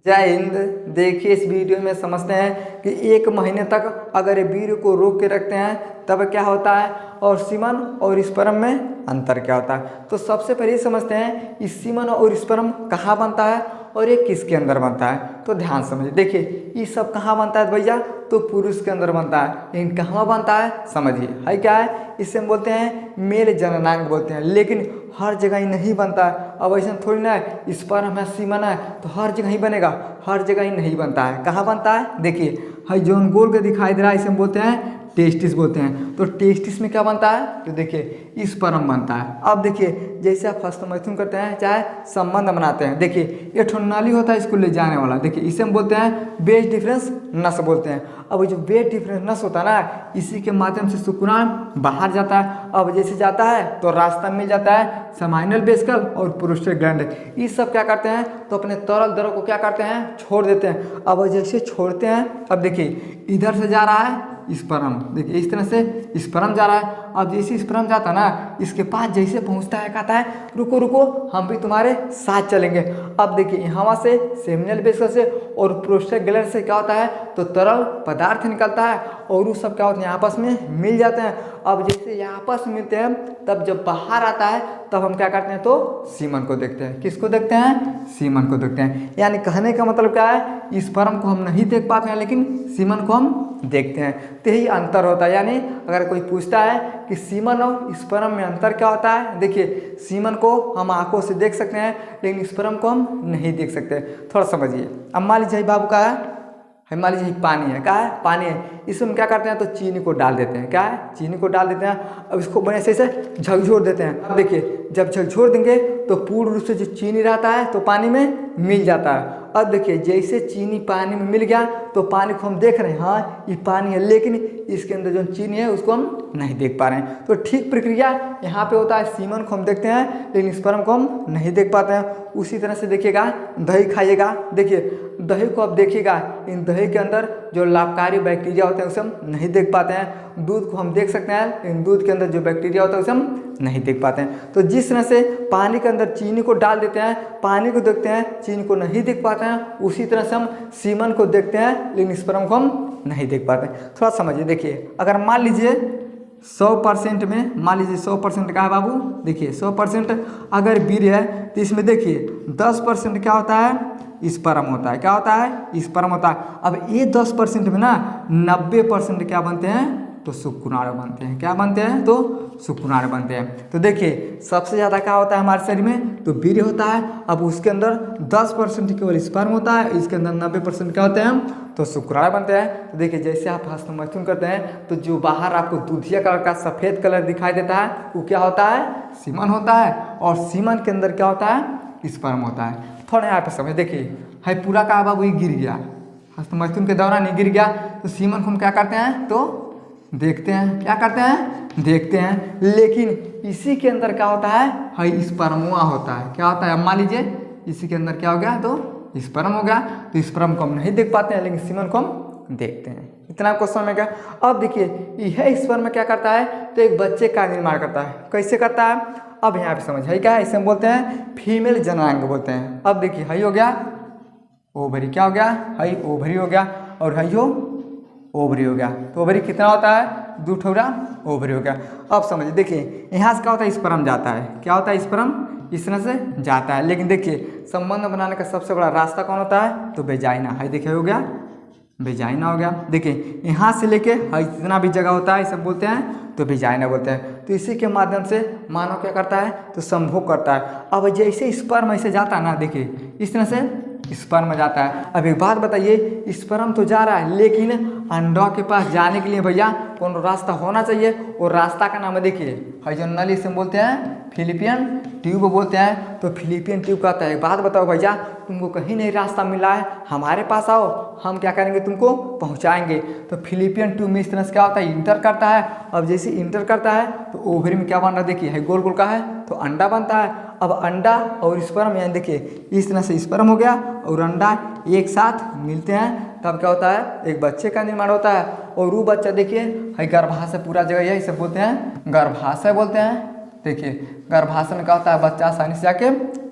जय हिंद। देखिए इस वीडियो में समझते हैं कि 1 महीने तक अगर ये वीर्य को रोक के रखते हैं तब क्या होता है और सीमन और स्पर्म में अंतर क्या होता है। तो सबसे पहले समझते हैं इस सीमन और स्पर्म कहाँ बनता है और ये किसके अंदर बनता है। तो ध्यान समझिए, देखिए ये सब कहाँ बनता है भैया, तो पुरुष के अंदर बनता है। लेकिन कहाँ बनता है समझिए, है क्या है, इसे हम बोलते हैं मेल जननांग बोलते हैं। लेकिन हर जगह ही नहीं बनता है। अब ऐसा थोड़ी ना है स्पर्म है सीमन है तो हर जगह ही बनेगा, हर जगह ही नहीं बनता है। कहाँ बनता है, देखिए है जो गोल के दिखाई दे रहा है इसे हम बोलते हैं टेस्टिस बोलते हैं। तो टेस्टिस में क्या बनता है, तो देखिए स्पर्म बनता है। अब देखिए जैसे आप हस्तमैथुन करते हैं चाहे संबंध बनाते हैं, देखिए ये ठो नली होता है इसको ले जाने वाला, देखिए इसे हम बोलते हैं बेस डिफरेंस नस बोलते हैं। अब जो बेस डिफरेंस नस होता है ना, इसी के माध्यम से शुक्राणु बाहर जाता है। अब जैसे जाता है तो रास्ता मिल जाता है सेमाइनल वेसिकल और प्रोस्टेट ग्लैंड। ये सब क्या करते हैं तो अपने तरल द्रव को क्या करते हैं, छोड़ देते हैं। अब जैसे छोड़ते हैं, अब देखिए इधर से जा रहा है स्पर्म, देखिए इस तरह से स्पर्म जा रहा है। अब जैसे स्पर्म जाता है ना, इसके पास जैसे पहुंचता है कहता है रुको रुको हम भी तुम्हारे साथ चलेंगे। अब देखिए यहाँ से सेमिनल वेसिकल से और प्रोस्टेट ग्लैंड से क्या होता है तो तरल पदार्थ निकलता है और वो सब क्या होते हैं आपस में मिल जाते हैं। अब जैसे ये आपस में मिलते हैं तब जब बाहर आता है तब हम क्या करते हैं तो सीमन को देखते हैं। किसको देखते हैं, सीमन को देखते हैं। यानी कहने का मतलब क्या है, स्पर्म को हम नहीं देख पाते हैं लेकिन सीमन को हम देखते हैं। तो यही अंतर होता है। यानी अगर कोई पूछता है कि सीमन और स्पर्म में अंतर क्या होता है, देखिए सीमन को हम आंखों से देख सकते हैं लेकिन स्पर्म को हम नहीं देख सकते। थोड़ा समझिए, अब मान लीजिए बाबू का है, मान लीजिए पानी है, क्या है पानी है, इसमें क्या करते हैं तो चीनी को डाल देते हैं, क्या है चीनी को डाल देते हैं। अब इसको बने से झकझोर देते हैं। अब देखिए जब झकझोर देंगे तो पूर्ण रूप से जो चीनी रहता है तो पानी में मिल जाता है। अब देखिए जैसे चीनी पानी में मिल गया तो पानी को हम देख रहे हैं, हाँ ये पानी है, लेकिन इसके अंदर जो चीनी है उसको हम नहीं देख पा रहे हैं। तो ठीक प्रक्रिया यहाँ पे होता है, सीमन को हम देखते हैं लेकिन स्पर्म को हम नहीं देख पाते हैं। उसी तरह से देखिएगा दही खाइएगा, देखिए दही को आप देखिएगा, इन दही के अंदर जो लाभकारी बैक्टीरिया होते हैं उसे हम नहीं देख पाते हैं। दूध को हम देख सकते हैं लेकिन दूध के अंदर जो बैक्टीरिया होता है उसे हम नहीं देख पाते हैं। तो जिस तरह से पानी के अंदर चीनी को डाल देते हैं, पानी को देखते हैं, चीनी को नहीं देख पाते हैं, उसी तरह से हम सीमन को देखते हैं लेकिन स्पर्म को हम नहीं देख पाते। थोड़ा समझिए, देखिए अगर मान लीजिए 100% में, मान लीजिए 100% का है बाबू, देखिए 100% अगर वीर्य है तो इसमें देखिए 10% क्या होता है स्पर्म होता है। क्या होता है, स्पर्म होता है। अब ये 10% में ना 90% क्या बनते हैं तो शुक्राणु बनते हैं। क्या बनते हैं तो शुक्राणु बनते हैं। तो देखिए सबसे ज़्यादा क्या होता है हमारे शरीर में तो वीर्य होता है। अब उसके अंदर 10% केवल स्पर्म होता है, इसके अंदर 90% क्या होते हैं तो शुक्राणु बनते हैं। तो देखिए जैसे आप हस्तमैथुन करते हैं तो जो बाहर आपको दूधिया कलर का सफ़ेद कलर दिखाई देता है वो क्या होता है, सीमन होता है। और सीमन के अंदर क्या होता है, स्पर्म होता है। थोड़ा यहाँ पे समझ, देखिए है पूरा का बाबू ये गिर गया, हस्तमैथुन के दौरान ये गिर गया तो सीमन को हम क्या करते हैं तो देखते हैं। क्या करते हैं, देखते हैं। लेकिन इसी के अंदर क्या होता है स्पर्मुआ होता है। क्या होता है, अब मान लीजिए इसी के अंदर क्या हो गया तो स्पर्म हो गया। तो स्पर्म को हम नहीं देख पाते हैं लेकिन सीमन को हम देखते हैं। इतना आपको समझ में गया। अब देखिए यह स्पर्म क्या करता है तो एक बच्चे का निर्माण करता है। कैसे करता है, अब यहाँ पे समझ है क्या है, इसे हम बोलते हैं फीमेल जननांग बोलते हैं। अब देखिए हई हो गया ओवरी, क्या हो गया हई ओवरी हो गया, और हई हो ओवरी हो गया। तो ओवरी कितना होता है, 2 ठोरा ओवरी हो गया। अब समझिए, देखिए यहाँ से क्या होता है स्पर्म जाता है। क्या होता है, स्पर्म इस तरह से जाता है। लेकिन देखिए संबंध बनाने का सबसे बड़ा रास्ता कौन होता है तो वेजाइना है। देखिए हो गया वेजाइना हो गया। देखिए यहाँ से लेके जितना भी जगह होता है इसे बोलते हैं तो वेजाइना बोलते हैं। तो इसी के माध्यम से मानव क्या करता है तो संभोग करता है। अब जैसे स्पर्म ऐसे जाता है ना, देखिए इस तरह से स्पर्म जाता है। अब एक बात बताइए, स्पर्म तो जा रहा है लेकिन अंडा के पास जाने के लिए भैया कौन रास्ता होना चाहिए, और रास्ता का नाम है देखिए है जो नली से बोलते हैं फिलिपियन ट्यूब बोलते हैं। तो फिलिपियन ट्यूब कहता है, बात बताओ भैया तुमको कहीं नहीं रास्ता मिला है, हमारे पास आओ, हम क्या करेंगे तुमको पहुंचाएंगे। तो फिलिपियन ट्यूब में इस तरह से क्या होता है इंटर करता है। अब जैसे इंटर करता है तो ओवरी में क्या बन रहा है, देखिए है गोल गोल का है तो अंडा बनता है। अब अंडा और स्पर्म यानी देखिए इस तरह से स्पर्म हो गया और अंडा एक साथ मिलते हैं, तब क्या होता है एक बच्चे का निर्माण होता है। और वो बच्चा देखिए है गर्भाशय पूरा जगह है, इसे बोलते हैं गर्भाशय बोलते हैं। देखिए गर्भाशय में क्या होता है बच्चा आसानी से जाके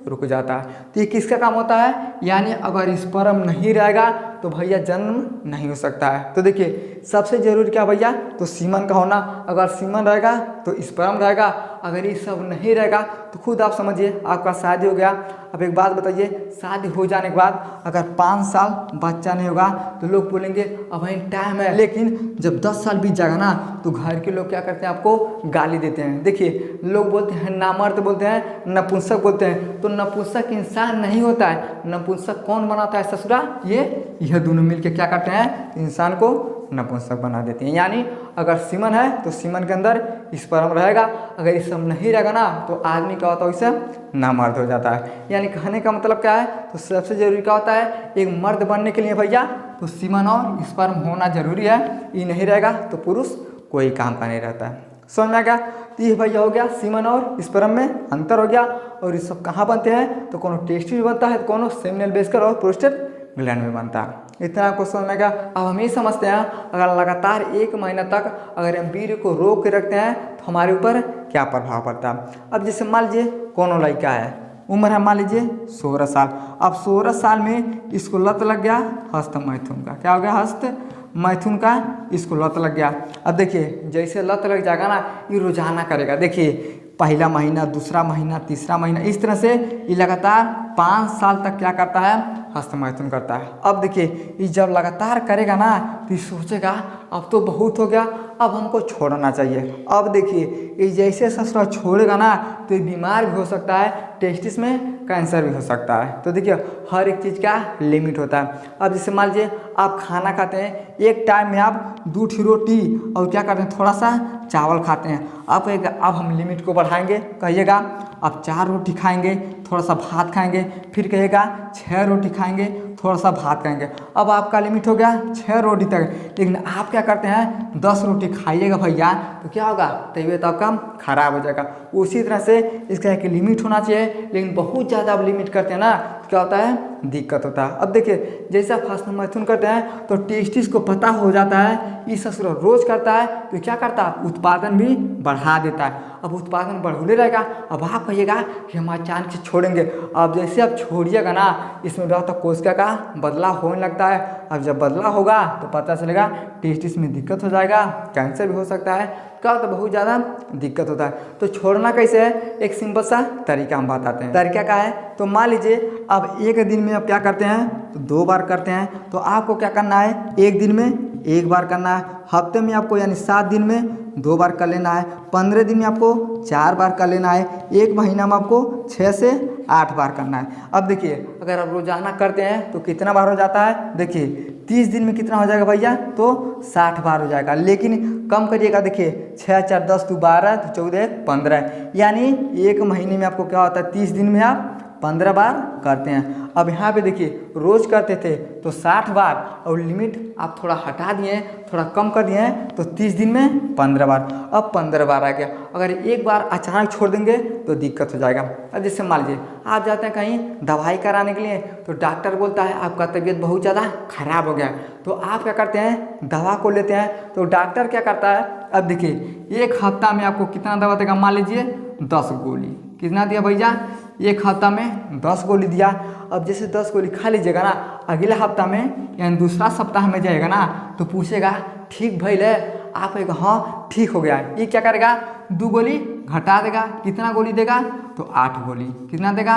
रुक जाता है। तो ये किसका काम होता है, यानी अगर स्पर्म नहीं रहेगा तो भैया जन्म नहीं हो सकता है। तो देखिए सबसे जरूरी क्या भैया, तो सीमन का होना। अगर सीमन रहेगा तो स्पर्म रहेगा, अगर ये सब नहीं रहेगा तो खुद आप समझिए आपका शादी हो गया। अब एक बात बताइए, शादी हो जाने के बाद अगर 5 साल बच्चा नहीं होगा तो लोग बोलेंगे अब भाई टाइम है, लेकिन जब 10 साल बीत जाएगा ना तो घर के लोग क्या करते हैं, आपको गाली देते हैं। देखिए लोग बोलते हैं नामर्द बोलते हैं, नपुंसक बोलते हैं। तो नपुंसक इंसान नहीं होता है, नपुंसक कौन बनाता है ससुरा, यह दोनों मिलके क्या करते हैं, इंसान को नपुंसक बना देते हैं। यानी अगर सीमन है तो सीमन के अंदर स्पर्म रहेगा, अगर ये सब नहीं रहेगा ना तो आदमी क्या होता है, उससे नामर्द हो जाता है। यानी कहने का मतलब क्या है, तो सबसे जरूरी क्या होता है, एक मर्द बनने के लिए भैया तो सीमन और स्पर्म होना जरूरी है। ये नहीं रहेगा तो पुरुष कोई काम का नहीं रहता है। समझ में आ गया। तो ये भैया हो गया सीमन और स्पर्म में अंतर हो गया। और ये सब कहाँ बनते हैं, तो कोनो टेस्टिस में बनता है, तो कोनो सेमिनल वेसिकल और प्रोस्टेट ग्लैंड में बनता है। इतना आपको समझ में गया। अब हम ये समझते हैं अगर लगातार 1 महीना तक अगर हम वीर्य को रोक के रखते हैं तो हमारे ऊपर क्या प्रभाव पड़ता है। अब जैसे मान लीजिए कोनो लड़का है, उम्र है मान लीजिए 16 साल। अब 16 साल में इसको लत लग गया हस्त मैथुन का। क्या हो गया, हस्त मैथुन का इसको लत लग गया। अब देखिए जैसे लत लग जाएगा ना, ये रोजाना करेगा। देखिए पहला महीना, दूसरा महीना, तीसरा महीना, इस तरह से ये लगातार 5 साल तक क्या करता है, हस्त मैथुन करता है। अब देखिए ये जब लगातार करेगा ना तो ये सोचेगा अब तो बहुत हो गया, अब हमको छोड़ना चाहिए। अब देखिए ये जैसे ससुरा छोड़ेगा ना तो ये बीमार भी हो सकता है, टेस्टिस में कैंसर भी हो सकता है। तो देखिए हर एक चीज़ का लिमिट होता है। अब जैसे मान लीजिए आप खाना खाते हैं, एक टाइम में आप 2 रोटी और क्या करते हैं, थोड़ा सा चावल खाते हैं। आप कहेगा अब हम लिमिट को बढ़ाएंगे, कहिएगा अब 4 रोटी खाएंगे, थोड़ा सा भात खाएंगे, फिर कहेगा 6 रोटी खाएंगे, थोड़ा सा भात खाएंगे। अब आपका लिमिट हो गया 6 रोटी तक, लेकिन आप क्या करते हैं 10 रोटी खाइएगा भैया, तो क्या होगा, तबीयत आपका खराब हो जाएगा। उसी तरह से इसका एक लिमिट होना चाहिए, लेकिन बहुत ज़्यादा आप लिमिट करते हैं ना तो क्या होता है, दिक्कत होता है। अब देखिए जैसे आप हस्त मैथुन करते हैं तो टेस्टिस को पता हो जाता है, ये ससुर रोज करता है तो क्या करता है, उत्पादन भी बढ़ा देता है। अब उत्पादन बढ़ने रहेगा। अब आप कहिएगा कि हम अचानक से छोड़ेंगे। अब जैसे आप छोड़िएगा ना, इसमें तो कोशिका का बदलाव होने लगता है। अब जब बदलाव होगा तो पता चलेगा टेस्टिस में दिक्कत हो जाएगा, कैंसर भी हो सकता है, क्या होता है, बहुत ज़्यादा दिक्कत होता है। तो छोड़ना कैसे है, एक सिंपल सा तरीका हम बताते हैं। तरीका क्या है, तो मान लीजिए अब एक दिन में आप क्या करते हैं, तो 2 बार करते हैं। तो आपको क्या करना है, एक दिन में 1 बार करना है, हफ्ते में आपको यानी 7 दिन में 2 बार कर लेना है, 15 दिन में आपको 4 बार कर लेना है, 1 महीना में आपको 6 से 8 बार करना है। अब देखिए अगर आप रोजाना करते हैं तो कितना बार हो जाता है, देखिए 30 दिन में कितना हो जाएगा भैया, तो 60 बार हो जाएगा। लेकिन कम करिएगा, देखिए 6 4 10 2 12 तो 14 15, यानी 1 महीने में आपको क्या होता है, 30 दिन में आप 15 बार करते हैं। अब यहाँ पे देखिए रोज करते थे तो 60 बार, और लिमिट आप थोड़ा हटा दिए, थोड़ा कम कर दिए तो 30 दिन में 15 बार, अब 15 बार आ गया। अगर एक बार अचानक छोड़ देंगे तो दिक्कत हो जाएगा। अब जैसे मान लीजिए आप जाते हैं कहीं दवाई कराने के लिए, तो डॉक्टर बोलता है आपका तबीयत बहुत ज़्यादा खराब हो गया, तो आप क्या करते हैं, दवा को लेते हैं। तो डॉक्टर क्या करता है, अब देखिए 1 हफ्ता में आपको कितना दवा देगा, मान लीजिए 10 गोली, कितना दिया भैया, 1 हफ्ता में 10 गोली दिया। अब जैसे 10 गोली खा लीजिएगा ना, अगले हफ्ता में यानी दूसरा सप्ताह में जाएगा ना तो पूछेगा ठीक भइल है, आप कहेगा हाँ ठीक हो गया। ये क्या करेगा, 2 गोली घटा देगा, कितना गोली देगा, तो 8 गोली, कितना देगा,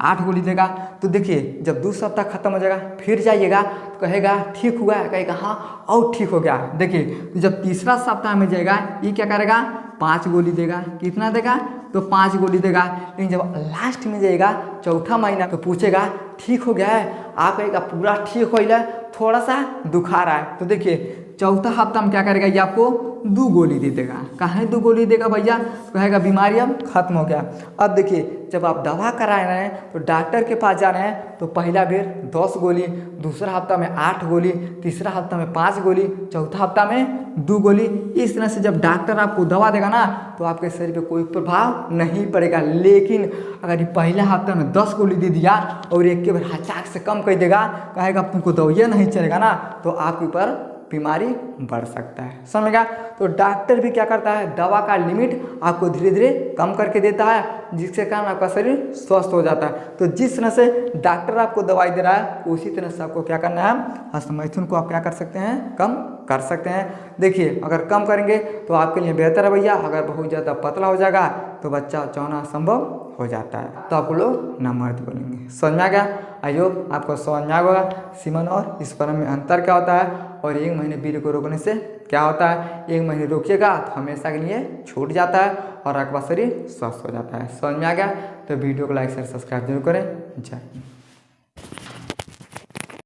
8 गोली देगा। तो देखिए जब 2 सप्ताह खत्म हो जाएगा फिर जाइएगा तो कहेगा ठीक हुआ है, कहेगा हाँ और ठीक हो गया। देखिए तो जब तीसरा सप्ताह में जाएगा ये क्या करेगा, 5 गोली देगा, कितना देगा, तो 5 गोली देगा। लेकिन जब लास्ट में जाएगा चौथा महीना तो पूछेगा ठीक हो गया है, आप कहेगा पूरा ठीक हो गया, थोड़ा सा दुखा रहा है। तो देखिए चौथा हफ्ता में क्या करेगा, ये आपको 2 गोली दे देगा। कहाँ 2 गोली देगा भैया, तो कहेगा बीमारी अब खत्म हो गया। अब देखिए जब आप दवा करा रहे हैं तो डॉक्टर के पास जा रहे हैं तो पहला बेर 10 गोली, दूसरा हफ्ता में 8 गोली, तीसरा हफ्ता में 5 गोली, चौथा हफ्ता में 2 गोली। इस तरह से जब डॉक्टर आपको दवा देगा ना तो आपके शरीर पे कोई प्रभाव नहीं पड़ेगा। लेकिन अगर ये पहले हफ्ते में 10 गोली दे दिया और एक के बार हचाक से कम कर देगा, कहेगा तुमको दवाइयाँ नहीं चलेगा ना, तो आपके ऊपर बीमारी बढ़ सकता है। समझ गया? तो डॉक्टर भी क्या करता है, दवा का लिमिट आपको धीरे धीरे कम करके देता है, जिसके कारण आपका शरीर स्वस्थ हो जाता है। तो जिस तरह से डॉक्टर आपको दवाई दे रहा है उसी तरह से आपको क्या करना है, हस्तमैथुन को आप क्या कर सकते हैं, कम कर सकते हैं। देखिए अगर कम करेंगे तो आपके लिए बेहतर है भैया, अगर बहुत ज़्यादा पतला हो जाएगा तो बच्चा चाहना असंभव हो जाता है, तो आपको लोग नामर्द बोलेंगे। समझ में आ गया? आई होप आपको समझ में आ गया सीमन और स्पर्म में अंतर क्या होता है और 1 महीने वीर्य को रोकने से क्या होता है। 1 महीने रोकिएगा तो हमेशा के लिए छूट जाता है और आपका शरीर स्वस्थ हो जाता है। समझ में आ गया? तो वीडियो को लाइक शेयर सब्सक्राइब जरूर करें। जय हिंद।